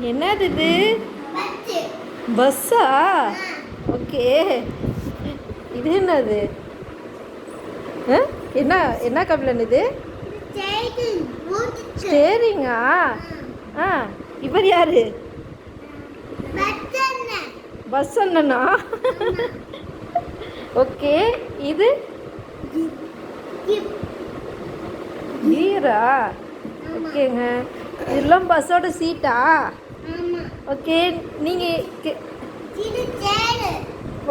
என்னது இது? பஸ்ஸா? ஓகே. இது என்னது? என்ன என்ன கப்லன் இது? ஸ்டேரிங்கா? இவர் யாரு? பஸ் அண்ணனா? ஓகே. இது கீரா? ஓகேங்க. இதெல்லாம் பஸ்ஸோட சீட்டா? ஓகே. நீங்கள்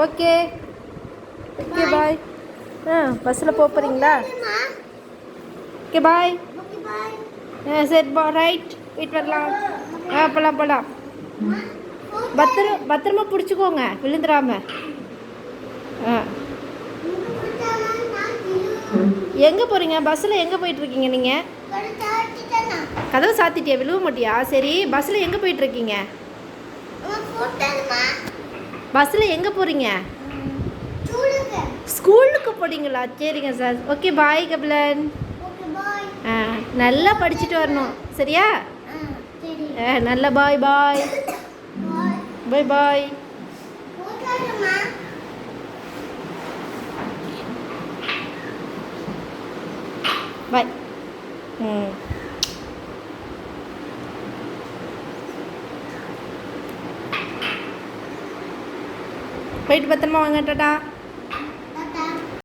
ஓகே ஓகே பாய். பஸ்ஸில் போகிறீங்களா? Okay bye. சரி ரைட் போயிட்டு வரலாம். போகலாம் போகலாம். பத்திரமா பிடிச்சிக்கோங்க விழுந்துடாம. எங்கே போகிறீங்க? பஸ்ஸில் எங்கே போயிட்டுருக்கீங்க நீங்கள்? கதவை சாத்திட்டியா? விழுவ மாட்டியா? சரி பஸ்ஸில் எங்கே போயிட்டுருக்கீங்க? பஸ்ஸில் எங்கே போகிறீங்க? ஸ்கூலுக்கு போகிறீங்களா? சரிங்க சார். Okay bye Kabilan. நல்லா படிச்சுட்டு வரணும் சரியா? நல்லா பாய் பாய் பாய் பாய். பாய். போயிட்டு பத்திரமா வாங்க. டாடா.